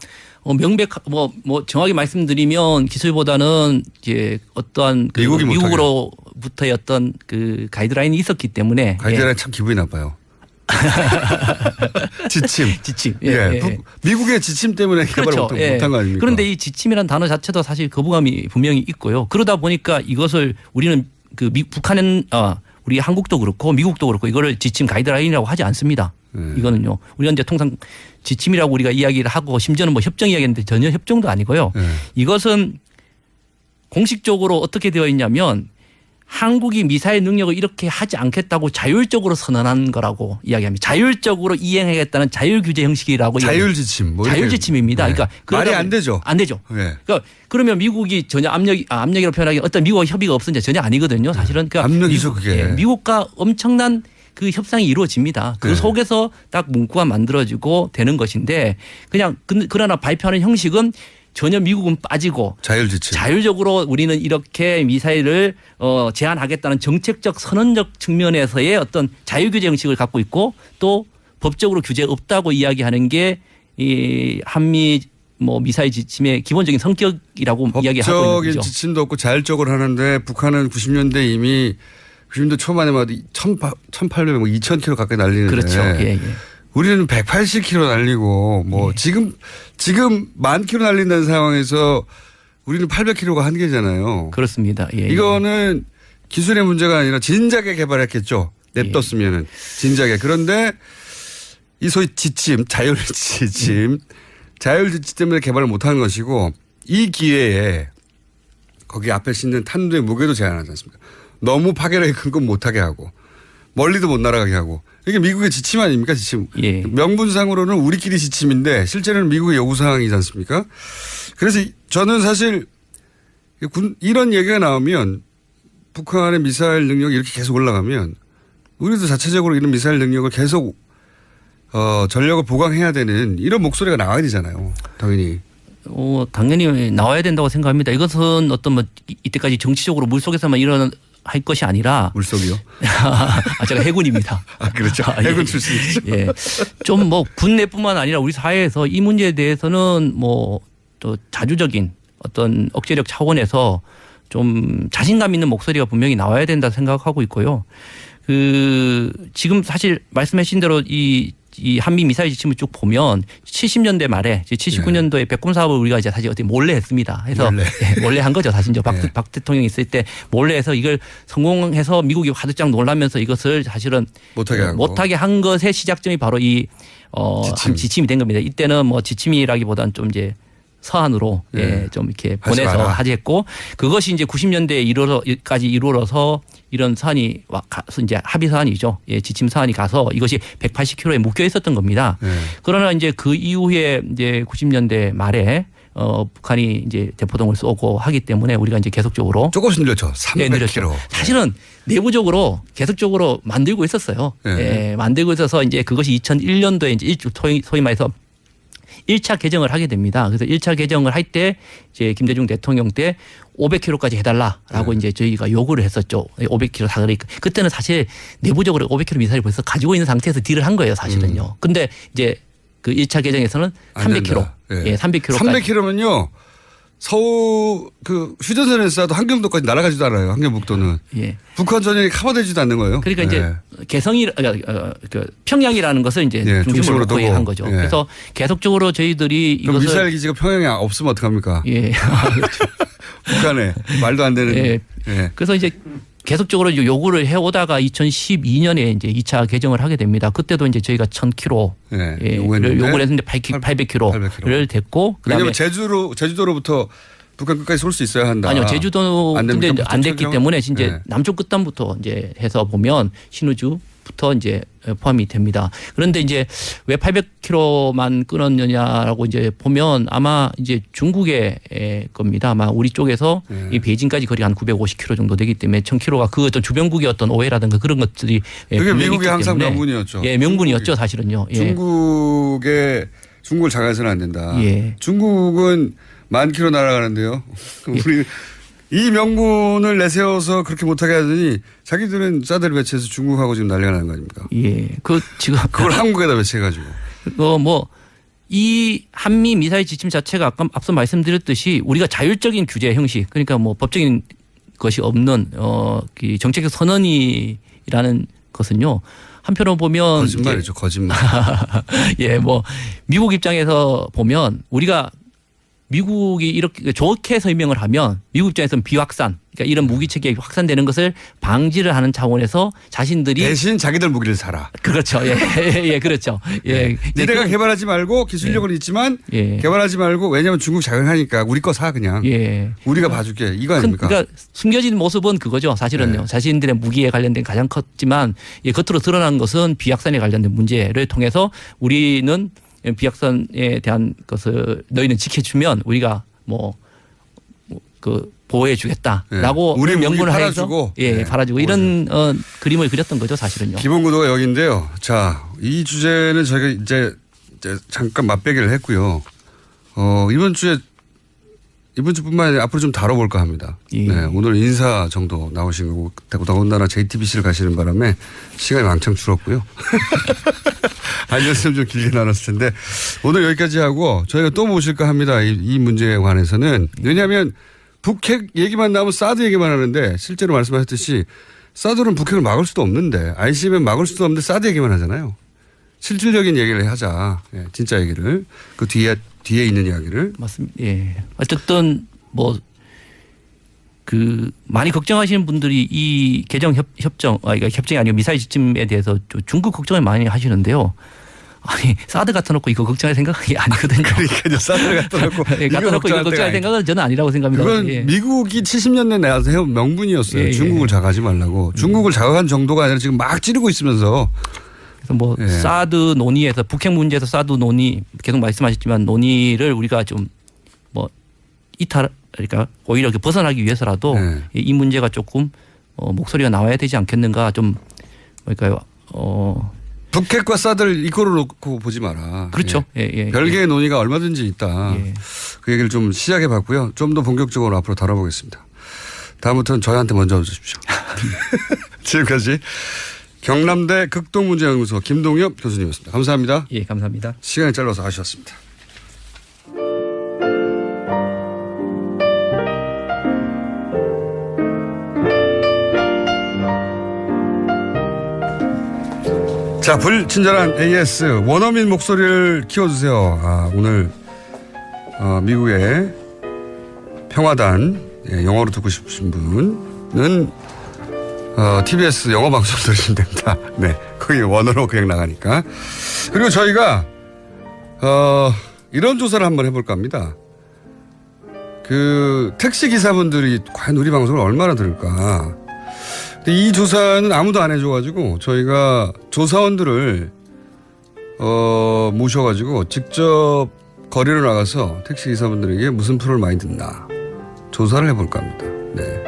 Speaker 11: 정확히 말씀드리면 기술보다는 이제 어떠한 그 미국으로부터의 어떤 그 가이드라인이 있었기 때문에
Speaker 7: 가이드라인 참 기분이 나빠요. 지침. 미국의 지침 때문에 개발을 못한 거 아닙니까?
Speaker 11: 그런데 이 지침이라는 단어 자체도 사실 거부감이 분명히 있고요. 그러다 보니까 이것을 우리는 북한은 우리 한국도 그렇고 미국도 그렇고 이거를 지침 가이드라인이라고 하지 않습니다. 이거는요. 우리가 이제 통상 지침이라고 우리가 이야기를 하고 심지어는 뭐 협정 이야기했는데 전혀 협정도 아니고요. 이것은 공식적으로 어떻게 되어 있냐면 한국이 미사일 능력을 이렇게 하지 않겠다고 자율적으로 선언한 거라고 이야기합니다. 자율적으로 이행하겠다는 자율규제 형식이라고.
Speaker 7: 자율지침.
Speaker 11: 자율지침입니다.
Speaker 7: 네.
Speaker 11: 그러니까
Speaker 7: 말이 안 되죠.
Speaker 11: 안 되죠.
Speaker 7: 네.
Speaker 11: 그러니까 그러면 미국이 전혀 압력이라고 표현하기 어떤 미국과 협의가 없었는지 전혀 아니거든요. 사실은. 그러니까
Speaker 7: 압력이죠 그게.
Speaker 11: 미국과 엄청난 그 협상이 이루어집니다. 그 속에서 딱 문구가 만들어지고 되는 것인데 그냥 그러나 발표하는 형식은 전혀 미국은 빠지고 자율적으로 우리는 이렇게 미사일을 제한하겠다는 정책적 선언적 측면에서의 어떤 자유규제 형식을 갖고 있고 또 법적으로 규제 없다고 이야기하는 게 이 한미 미사일 지침의 기본적인 성격이라고 이야기하고 있는 거죠.
Speaker 7: 법적인 지침도 없고 자율적으로 하는데 북한은 90년대 이미 90년대 초반에 막 1,800, 2,000km 가까이 날리는데.
Speaker 11: 그렇죠.
Speaker 7: 우리는 180km 날리고 지금 10,000km 날린다는 상황에서 우리는 800km가 한계잖아요.
Speaker 11: 그렇습니다.
Speaker 7: 이거는 기술의 문제가 아니라 진작에 개발했겠죠. 냅뒀으면은 진작에. 그런데 이 소위 지침, 자율지침 때문에 개발을 못한 것이고 이 기회에 거기 앞에 싣는 탄두의 무게도 제한하지 않습니까? 너무 파괴력이 큰 건 못하게 하고 멀리도 못 날아가게 하고 이게 미국의 지침 아닙니까? 지침. 명분상으로는 우리끼리 지침인데 실제로는 미국의 요구사항이지 않습니까? 그래서 저는 사실 이런 얘기가 나오면 북한의 미사일 능력이 이렇게 계속 올라가면 우리도 자체적으로 이런 미사일 능력을 계속 전력을 보강해야 되는 이런 목소리가 나와야 되잖아요. 당연히.
Speaker 11: 당연히 나와야 된다고 생각합니다. 이것은 어떤 이때까지 정치적으로 물속에서만 할 것이 아니라.
Speaker 7: 물속이요?
Speaker 11: 제가 해군입니다.
Speaker 7: 그렇죠. 해군 출신이죠.
Speaker 11: 좀 군내뿐만 아니라 우리 사회에서 이 문제에 대해서는 또 자주적인 어떤 억제력 차원에서 좀 자신감 있는 목소리가 분명히 나와야 된다 생각하고 있고요. 지금 사실 말씀하신 대로 이 한미 미사일 지침을 쭉 보면 70년대 말에 79년도에 백곰 사업을 우리가 이제 사실 어떻게 몰래 했습니다. 해서 몰래 한 거죠. 사실 박 대통령이 있을 때 몰래 해서 이걸 성공해서 미국이 화들짝 놀라면서 이것을 사실은 못하게 한 것의 시작점이 바로 이 지침이 된 겁니다. 이때는 지침이라기보다는 좀 이제 서한으로 좀 이렇게 보내서 하지했고 그것이 이제 90년대에 이루어서 이런 사안이 이제 합의 사안이죠. 지침 사안이 가서 이것이 180km에 묶여 있었던 겁니다. 그러나 이제 그 이후에 이제 90년대 말에 북한이 이제 대포동을 쏘고 하기 때문에 우리가 이제 계속적으로
Speaker 7: 조금씩 늘렸죠. 300km.
Speaker 11: 사실은 내부적으로 계속적으로 만들고 있었어요. 만들고 있어서 이제 그것이 2001년도에 이제 소위 말해서 1차 개정을 하게 됩니다. 그래서 1차 개정을 할 때 이제 김대중 대통령 때 500km까지 해달라라고 이제 저희가 요구를 했었죠. 500km 사거리. 그때는 사실 내부적으로 500km 미사일을 벌써 가지고 있는 상태에서 딜을 한 거예요, 사실은요. 근데 이제 그 1차 개정에서는 300km. 300km까지.
Speaker 7: 300km면요. 서울 휴전선에서 쏴도 한경도까지 날아가지도 않아요. 한경북도는. 북한 전역이 커버되지도 않는 거예요.
Speaker 11: 그러니까 이제 평양이라는 것을 이제 중심으로 놓고 한 거죠. 그래서 계속적으로 저희들이 이것을
Speaker 7: 미사일 기지가 평양에 없으면 어떡합니까? 북한에 말도 안 되는.
Speaker 11: 그래서 이제 계속적으로 요구를 해오다가 2012년에 이제 2차 개정을 하게 됩니다. 그때도 이제 저희가 1,000km 요구를 했는데 800km를 됐고.
Speaker 7: 왜냐하면 제주도로부터 북한 끝까지 쏠 수 있어야 한다.
Speaker 11: 아니요, 제주도 근데 안 됐기 때문에 이제 남쪽 끝단부터 이제 해서 보면 신우주, 부터 이제 포함이 됩니다. 그런데 이제 왜 800km만 끊었느냐라고 이제 보면 아마 이제 중국의 겁니다. 아마 우리 쪽에서 이 베이징까지 거리가 한 950km 정도 되기 때문에 1000km가 그 어떤 주변국의 어떤 오해라든가 그런 것들이
Speaker 7: 그게 미국이 항상 명분이었죠.
Speaker 11: 예, 명분이었죠, 사실은요. 예.
Speaker 7: 중국을 장악해서는 안 된다.
Speaker 11: 예.
Speaker 7: 중국은 10,000km 날아가는데요. 우리 이 명분을 내세워서 그렇게 못하게 하더니 자기들은 사드를 배치해서 중국하고 지금 난리가 나는 거 아닙니까?
Speaker 11: 예. 지금
Speaker 7: 그걸 한국에다 배치해가지고.
Speaker 11: 이 한미 미사일 지침 자체가 아까 앞서 말씀드렸듯이 우리가 자율적인 규제 형식, 그러니까 뭐 법적인 것이 없는 정책적 선언이라는 것은요. 한편으로 보면
Speaker 7: 거짓말이죠, 거짓말.
Speaker 11: 예, 뭐 미국 입장에서 보면 우리가 미국이 이렇게 좋게 설명을 하면 미국 입장에서는 비확산, 그러니까 이런 무기 체계가 확산되는 것을 방지를 하는 차원에서 자신들이
Speaker 7: 대신 자기들 무기를 사라.
Speaker 11: 그렇죠. 예, 예, 그렇죠. 예.
Speaker 7: 니네가 개발하지 말고 기술력은 있지만 개발하지 말고 왜냐하면 중국 자극하니까 우리 거 사 그냥.
Speaker 11: 예.
Speaker 7: 우리가 봐줄게 이거 아닙니까?
Speaker 11: 그러니까 숨겨진 모습은 그거죠. 사실은요. 자신들의 무기에 관련된 가장 컸지만 겉으로 드러난 것은 비확산에 관련된 문제를 통해서 우리는 비확산에 대한 것을 너희는 지켜주면 우리가 보호해 주겠다라고
Speaker 7: 우리
Speaker 11: 명분을
Speaker 7: 팔아주고
Speaker 11: 해서 팔아주고 이런 그림을 그렸던 거죠, 사실은요.
Speaker 7: 기본 구도가 여기인데요. 자, 이 주제는 저희가 이제 잠깐 맛배기를 했고요. 이번 주뿐만 아니라 앞으로 좀 다뤄볼까 합니다.
Speaker 11: 예.
Speaker 7: 네, 오늘 인사 정도 나오신 거고 더군다나 JTBC를 가시는 바람에 시간이 왕창 줄었고요. 알렸으면 좀 길게 나눴을 텐데 오늘 여기까지 하고 저희가 또 모실까 합니다. 이 문제에 관해서는. 왜냐하면 북핵 얘기만 나오면 사드 얘기만 하는데 실제로 말씀하셨듯이 사드는 북핵을 막을 수도 없는데 ICBM 막을 수도 없는데 사드 얘기만 하잖아요. 실질적인 얘기를 하자. 예, 진짜 얘기를. 그 뒤에 있는 이야기를.
Speaker 11: 맞습니다. 예. 어쨌든 많이 걱정하시는 분들이 이 개정 그러니까 협정이 아니고 미사일 지침에 대해서 중국 걱정을 많이 하시는데요. 아니 사드 갖다 놓고 이거 걱정할 생각이 아니거든요.
Speaker 7: 그러니까 사드 갖다 놓고
Speaker 11: 이거 걱정할 생각은 저는 아니라고 생각합니다.
Speaker 7: 그건 미국이 70년대 내서 해온 명분이었어요. 중국을 자극하지 말라고. 중국을 자극한 정도가 아니라 지금 막 찌르고 있으면서.
Speaker 11: 그래서 사드 논의에서 북핵 문제에서 사드 논의 계속 말씀하셨지만 논의를 우리가 좀 그러니까 오히려 벗어나기 위해서라도 이 문제가 조금 목소리가 나와야 되지 않겠는가 좀 뭐랄까요.
Speaker 7: 북핵과 사드를 이거로 놓고 보지 마라.
Speaker 11: 그렇죠.
Speaker 7: 별개의 논의가 얼마든지 있다. 그 얘기를 좀 시작해 봤고요. 좀 더 본격적으로 앞으로 다뤄보겠습니다. 다음부터는 저희한테 먼저 주십시오. 지금까지 경남대 극동문제연구소 김동엽 교수님이었습니다. 감사합니다.
Speaker 11: 예, 감사합니다.
Speaker 7: 시간이 짧아서 아쉬웠습니다. 자, 불친절한 AS 원어민 목소리를 키워주세요. 오늘 미국의 평화단 영어로 듣고 싶으신 분은 TBS 영어 방송 들으시면 됩니다. 네, 거기 원어로 그냥 나가니까. 그리고 저희가 이런 조사를 한번 해볼까 합니다. 그 택시 기사분들이 과연 우리 방송을 얼마나 들을까. 근데 이 조사는 아무도 안 해줘가지고 저희가 조사원들을 모셔가지고 직접 거리로 나가서 택시 기사분들에게 무슨 프로를 많이 듣나 조사를 해볼까 합니다. 네.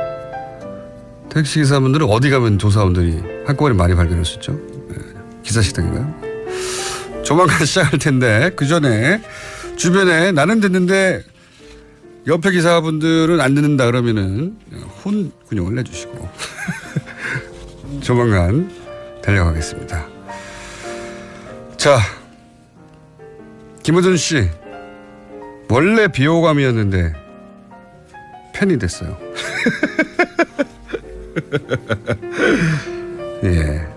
Speaker 7: 택시 기사분들은 어디 가면 조사원들이 한꺼번에 많이 발견할 수 있죠? 네. 기사식당인가요? 조만간 시작할 텐데 그 전에 주변에 나는 듣는데 옆에 기사분들은 안 듣는다 그러면은 혼군용을 내주시고 조만간 달려가겠습니다. 자, 김호준 씨 원래 비호감이었는데 팬이 됐어요. 예,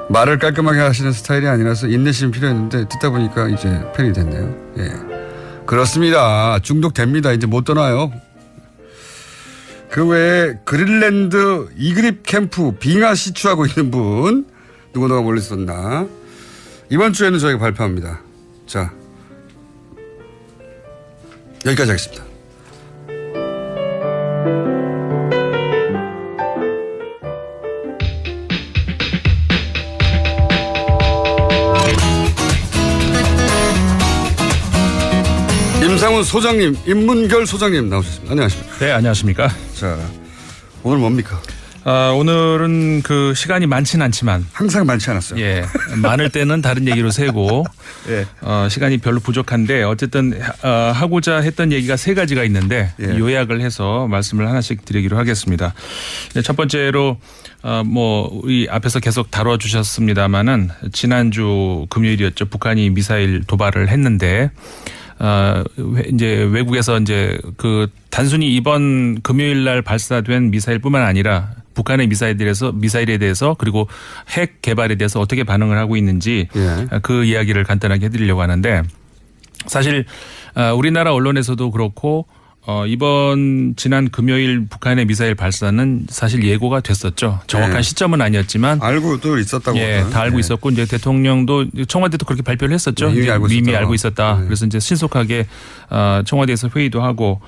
Speaker 7: 말을 깔끔하게 하시는 스타일이 아니라서 인내심이 필요했는데 듣다 보니까 이제 팬이 됐네요. 예, 그렇습니다. 중독됩니다. 이제 못 떠나요. 그 외에 그린랜드 이그립 캠프 빙하 시추하고 있는 분 누구누가 몰래 썼나. 이번 주에는 저희가 발표합니다. 자, 여기까지 하겠습니다. 대장원 소장님, 임문결 소장님 나오셨습니다. 안녕하십니까?
Speaker 12: 네, 안녕하십니까?
Speaker 7: 자, 오늘 뭡니까?
Speaker 12: 오늘은 그 시간이 많진 않지만
Speaker 7: 항상 많지 않았어요.
Speaker 12: 예, 많을 때는 다른 얘기로 세고
Speaker 7: 예.
Speaker 12: 시간이 별로 부족한데 어쨌든 하고자 했던 얘기가 세 가지가 있는데
Speaker 7: 예.
Speaker 12: 요약을 해서 말씀을 하나씩 드리기로 하겠습니다. 첫 번째로 우리 앞에서 계속 다뤄주셨습니다마는 지난주 금요일이었죠. 북한이 미사일 도발을 했는데 이제 외국에서 이제 그 단순히 이번 금요일 날 발사된 미사일뿐만 아니라 북한의 미사일에 대해서 그리고 핵 개발에 대해서 어떻게 반응을 하고 있는지 그 이야기를 간단하게 해드리려고 하는데 사실 우리나라 언론에서도 그렇고 이번 지난 금요일 북한의 미사일 발사는 사실 예고가 됐었죠. 정확한 시점은 아니었지만
Speaker 7: 알고도 있었다고.
Speaker 12: 예, 다 알고 있었고 이제 대통령도 청와대도 그렇게 발표를 했었죠.
Speaker 7: 이미
Speaker 12: 알고 있었다. 그래서 이제 신속하게 청와대에서 회의도 하고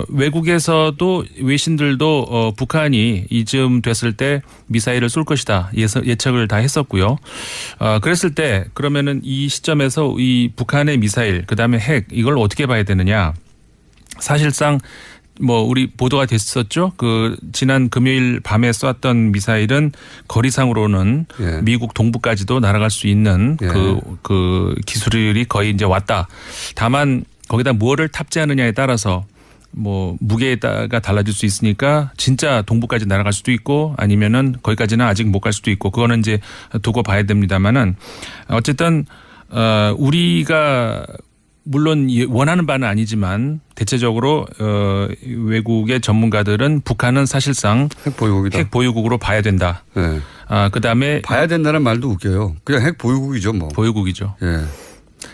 Speaker 12: 외국에서도 외신들도 북한이 이쯤 됐을 때 미사일을 쏠 것이다 예측을 다 했었고요. 그랬을 때 그러면은 이 시점에서 이 북한의 미사일 그다음에 핵 이걸 어떻게 봐야 되느냐. 사실상 우리 보도가 됐었죠. 그 지난 금요일 밤에 쏘았던 미사일은 거리상으로는 미국 동부까지도 날아갈 수 있는 그 기술이 거의 이제 왔다. 다만 거기다 뭐를 탑재하느냐에 따라서 무게가 달라질 수 있으니까 진짜 동부까지 날아갈 수도 있고 아니면은 거기까지는 아직 못 갈 수도 있고 그거는 이제 두고 봐야 됩니다만은 어쨌든 우리가 물론 원하는 바는 아니지만 대체적으로 외국의 전문가들은 북한은 사실상 핵 보유국으로 봐야 된다.
Speaker 7: 네.
Speaker 12: 그다음에
Speaker 7: 봐야 된다는 말도 웃겨요. 그냥 핵 보유국이죠, 뭐.
Speaker 12: 보유국이죠.
Speaker 7: 예.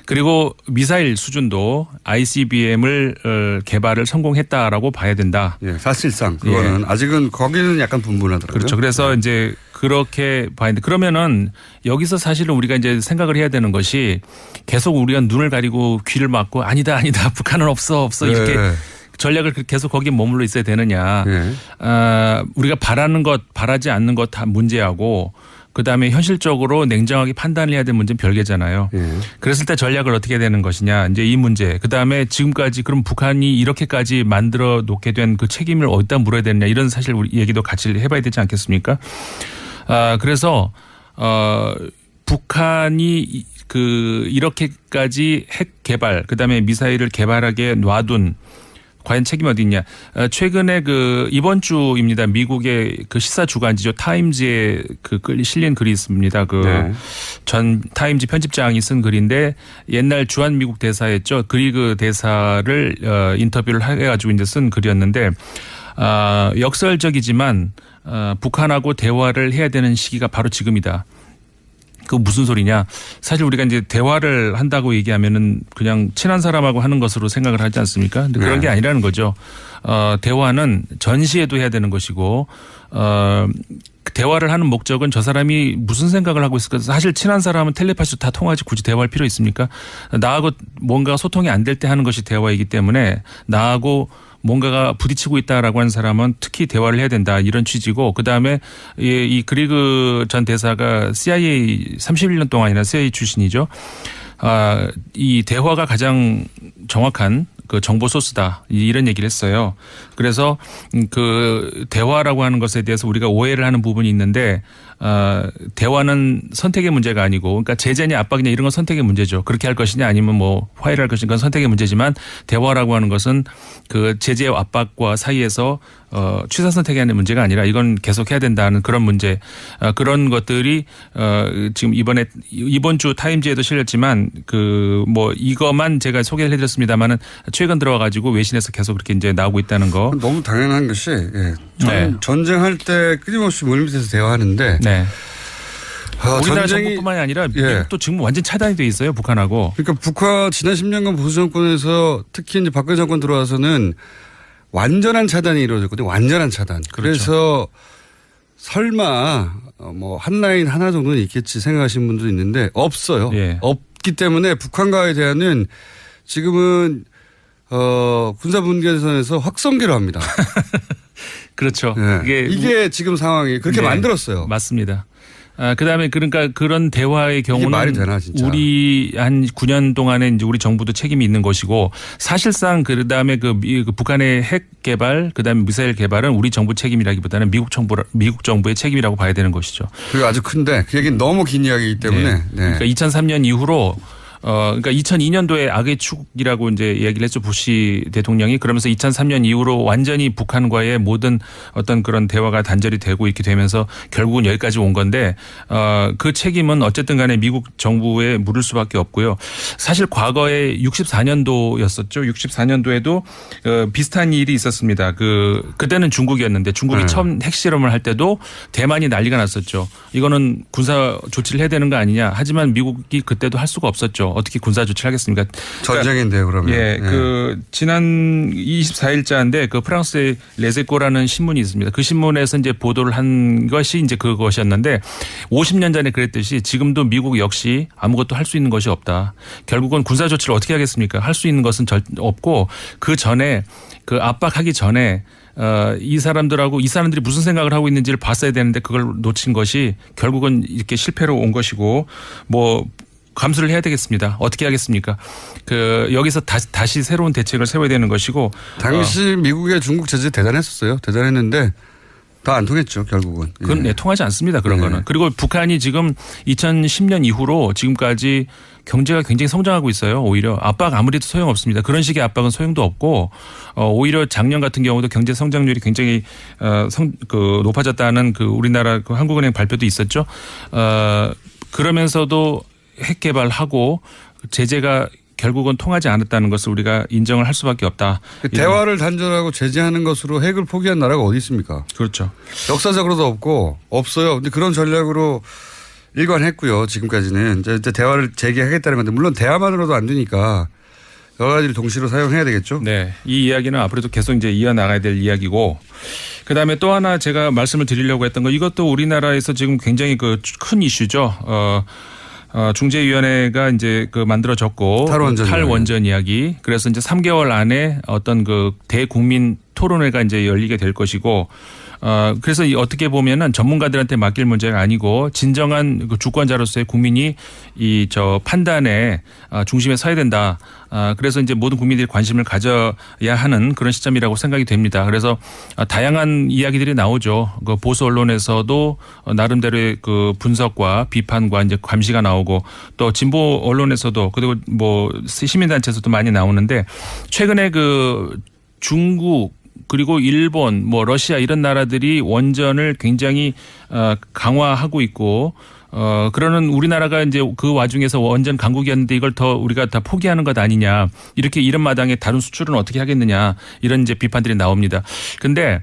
Speaker 12: 그리고 미사일 수준도 ICBM을 개발을 성공했다라고 봐야 된다.
Speaker 7: 예, 사실상 그거는 아직은 거기는 약간 분분하더라고요.
Speaker 12: 그렇죠. 그래서 이제 그렇게 봐야 되는데 그러면은 여기서 사실은 우리가 이제 생각을 해야 되는 것이 계속 우리가 눈을 가리고 귀를 막고 아니다 북한은 없어 이렇게 전략을 계속 거기에 머물러 있어야 되느냐. 우리가 바라는 것 바라지 않는 것 다 문제하고 그다음에 현실적으로 냉정하게 판단을 해야 될 문제는 별개잖아요. 그랬을 때 전략을 어떻게 해야 되는 것이냐. 이제 이 문제. 그다음에 지금까지 그럼 북한이 이렇게까지 만들어 놓게 된 그 책임을 어디다 물어야 되느냐. 이런 사실 우리 얘기도 같이 해봐야 되지 않겠습니까? 그래서 북한이 이렇게까지 핵 개발 그다음에 미사일을 개발하게 놔둔 과연 책임이 어디 있냐. 최근에 이번 주입니다. 미국의 시사 주간지죠. 타임즈에 실린 글이 있습니다. 전 타임즈 편집장이 쓴 글인데 옛날 주한 미국 대사였죠. 그리그 대사를 인터뷰를 해가지고 이제 쓴 글이었는데 역설적이지만 북한하고 대화를 해야 되는 시기가 바로 지금이다. 그 무슨 소리냐. 사실 우리가 이제 대화를 한다고 얘기하면은 그냥 친한 사람하고 하는 것으로 생각을 하지 않습니까? 근데 그런 게 아니라는 거죠. 대화는 전시에도 해야 되는 것이고, 대화를 하는 목적은 저 사람이 무슨 생각을 하고 있을까. 사실 친한 사람은 텔레파시로 다 통하지 굳이 대화할 필요 있습니까? 나하고 뭔가 소통이 안 될 때 하는 것이 대화이기 때문에 나하고 뭔가가 부딪히고 있다라고 하는 사람은 특히 대화를 해야 된다 이런 취지고 그다음에 이 그리그 전 대사가 CIA 31년 동안이나 CIA 출신이죠. 이 대화가 가장 정확한 그 정보 소스다 이런 얘기를 했어요. 그래서 그 대화라고 하는 것에 대해서 우리가 오해를 하는 부분이 있는데 대화는 선택의 문제가 아니고 그러니까 제재냐 압박이냐 이런 건 선택의 문제죠. 그렇게 할 것이냐 아니면 화해를 할 것이냐 그건 선택의 문제지만 대화라고 하는 것은 그 제재와 압박과 사이에서 취사 선택이 하는 문제가 아니라 이건 계속 해야 된다는 그런 문제 그런 것들이 지금 이번 주 타임즈에도 실렸지만 이것만 제가 소개를 해드렸습니다만은 최근 들어와 가지고 외신에서 계속 그렇게 이제 나오고 있다는 거.
Speaker 7: 너무 당연한 것이 전쟁할 때 끊임없이 물밑에서 대화하는데.
Speaker 12: 네. 우리나라 정부뿐만이 아니라 미국도 지금 완전 차단이 돼 있어요 북한하고.
Speaker 7: 그러니까 북한 지난 10년간 보수 정권에서 특히 이제 박근혜 정권 들어와서는 완전한 차단이 이루어졌거든요. 완전한 차단. 그래서 설마 한 라인 하나 정도는 있겠지 생각하시는 분도 있는데 없어요. 없기 때문에 북한과의 대화는 지금은 군사분계선에서 확성기로 합니다.
Speaker 12: 그렇죠.
Speaker 7: 이게 지금 상황이 그렇게 만들었어요.
Speaker 12: 맞습니다. 그다음에 그러니까 그런 대화의 경우는
Speaker 7: 말이 되나, 진짜?
Speaker 12: 우리 한 9년 동안에 이제 우리 정부도 책임이 있는 것이고 사실상 그다음에 그 북한의 핵 개발 그다음에 미사일 개발은 우리 정부 책임이라기보다는 미국 정부의 책임이라고 봐야 되는 것이죠.
Speaker 7: 그게 아주 큰데 그 얘기는 너무 긴 이야기이기 때문에.
Speaker 12: 네. 그러니까 2003년 이후로 그러니까 2002년도에 악의 축이라고 이제 이야기를 했죠. 부시 대통령이. 그러면서 2003년 이후로 완전히 북한과의 모든 어떤 그런 대화가 단절이 되고 이렇게 되면서 결국은 여기까지 온 건데 그 책임은 어쨌든 간에 미국 정부에 물을 수밖에 없고요. 사실 과거에 64년도였었죠. 64년도에도 비슷한 일이 있었습니다. 그때는 중국이었는데 중국이 처음 핵실험을 할 때도 대만이 난리가 났었죠. 이거는 군사 조치를 해야 되는 거 아니냐. 하지만 미국이 그때도 할 수가 없었죠. 어떻게 군사 조치를 하겠습니까?
Speaker 7: 전쟁인데요, 그러면.
Speaker 12: 예, 지난 24일자인데 그 프랑스의 레제코라는 신문이 있습니다. 그 신문에서 이제 보도를 한 것이 이제 그것이었는데 50년 전에 그랬듯이 지금도 미국 역시 아무것도 할 수 있는 것이 없다. 결국은 군사 조치를 어떻게 하겠습니까? 할 수 있는 것은 없고 그 전에 그 압박하기 전에 이 사람들이 무슨 생각을 하고 있는지를 봤어야 되는데 그걸 놓친 것이 결국은 이렇게 실패로 온 것이고 뭐 감수를 해야 되겠습니다. 어떻게 하겠습니까? 여기서 다시 새로운 대책을 세워야 되는 것이고.
Speaker 7: 당시 미국의 중국 제재 대단했었어요. 대단했는데 다 안 통했죠, 결국은.
Speaker 12: 그건 통하지 않습니다. 그런 거는. 그리고 북한이 지금 2010년 이후로 지금까지 경제가 굉장히 성장하고 있어요. 오히려 압박 아무래도 소용없습니다. 그런 식의 압박은 소용도 없고 오히려 작년 같은 경우도 경제 성장률이 굉장히 높아졌다는 우리나라 한국은행 발표도 있었죠. 그러면서도 핵 개발하고 제재가 결국은 통하지 않았다는 것을 우리가 인정을 할 수밖에 없다.
Speaker 7: 대화를 단절하고 제재하는 것으로 핵을 포기한 나라가 어디 있습니까?
Speaker 12: 그렇죠.
Speaker 7: 역사적으로도 없어요. 근데 그런 전략으로 일관했고요. 지금까지는 이제 대화를 재개하겠다는 건데 물론 대화만으로도 안 되니까 여러 가지를 동시로 사용해야 되겠죠.
Speaker 12: 네, 이 이야기는 앞으로도 계속 이제 이어나가야 될 이야기고. 그다음에 또 하나 제가 말씀을 드리려고 했던 거 이것도 우리나라에서 지금 굉장히 큰 이슈죠. 중재위원회가 이제 만들어졌고 탈원전 이야기. 그래서 이제 3개월 안에 어떤 대국민 토론회가 이제 열리게 될 것이고 그래서 어떻게 보면은 전문가들한테 맡길 문제가 아니고 진정한 주권자로서의 국민이 판단에 중심에 서야 된다. 그래서 이제 모든 국민들이 관심을 가져야 하는 그런 시점이라고 생각이 됩니다. 그래서 다양한 이야기들이 나오죠. 보수 언론에서도 나름대로의 분석과 비판과 이제 감시가 나오고 또 진보 언론에서도 그리고 뭐 시민단체에서도 많이 나오는데 최근에 중국 그리고 일본, 러시아 이런 나라들이 원전을 굉장히 강화하고 있고 그러는 우리나라가 이제 그 와중에서 원전 강국이었는데 이걸 우리가 다 포기하는 것 아니냐. 이렇게 이런 마당에 다른 수출은 어떻게 하겠느냐. 이런 이제 비판들이 나옵니다. 근데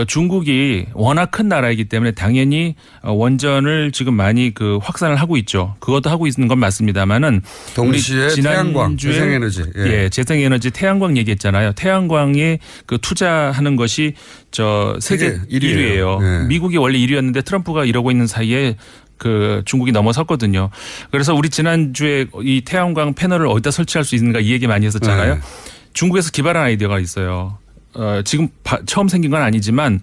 Speaker 12: 중국이 워낙 큰 나라이기 때문에 당연히 원전을 지금 많이 확산을 하고 있죠. 그것도 하고 있는 건 맞습니다만은
Speaker 7: 동시에 태양광, 재생에너지.
Speaker 12: 예, 재생에너지 태양광 얘기했잖아요. 태양광에 투자하는 것이 세계 1위예요. 네. 미국이 원래 1위였는데 트럼프가 이러고 있는 사이에 중국이 넘어섰거든요. 그래서 우리 지난주에 이 태양광 패널을 어디다 설치할 수 있는가 이 얘기 많이 했었잖아요. 네. 중국에서 기발한 아이디어가 있어요. 지금 처음 생긴 건 아니지만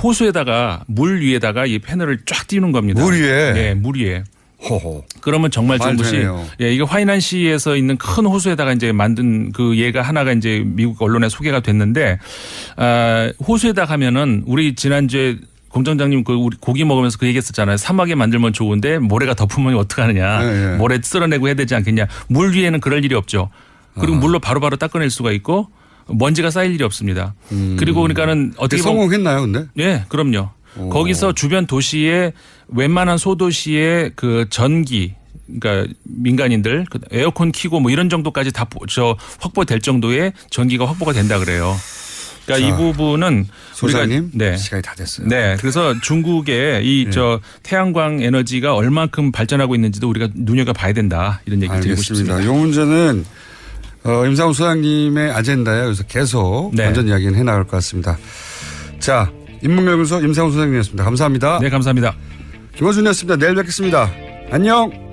Speaker 12: 호수에다가 물 위에다가 이 패널을 쫙 띄우는 겁니다.
Speaker 7: 물 위에?
Speaker 12: 네, 물 위에.
Speaker 7: 호호.
Speaker 12: 그러면 정말 좋은 것이 이게 화이난시에서 있는 큰 호수에다가 이제 만든 얘가 하나가 이제 미국 언론에 소개가 됐는데 호수에다 가면은 우리 지난주에 공장장님 우리 고기 먹으면서 그 얘기했었잖아요. 사막에 만들면 좋은데 모래가 덮으면 어떡하느냐. 네. 모래 쓸어내고 해야 되지 않겠냐. 물 위에는 그럴 일이 없죠. 그리고 물로 바로바로 닦아낼 수가 있고 먼지가 쌓일 일이 없습니다. 그리고 그러니까는 어떻게
Speaker 7: 성공했나요, 근데?
Speaker 12: 네, 그럼요. 거기서 주변 도시의 웬만한 소도시의 전기, 그러니까 민간인들 에어컨 켜고 뭐 이런 정도까지 다 확보될 정도의 전기가 확보가 된다 그래요. 그러니까 이 부분은
Speaker 7: 소장님, 네, 시간이 다 됐어요.
Speaker 12: 네, 그래서 중국의 태양광 에너지가 얼만큼 발전하고 있는지도 우리가 눈여겨봐야 된다 이런 얘기 드리고 싶습니다.
Speaker 7: 이 문제는 임상훈 소장님의 아젠다에 그래서 계속 완전 이야기는 해나갈 것 같습니다. 자, 인문연구소 임상훈 소장님이었습니다. 감사합니다.
Speaker 12: 네, 감사합니다.
Speaker 7: 김어준이었습니다. 내일 뵙겠습니다. 안녕.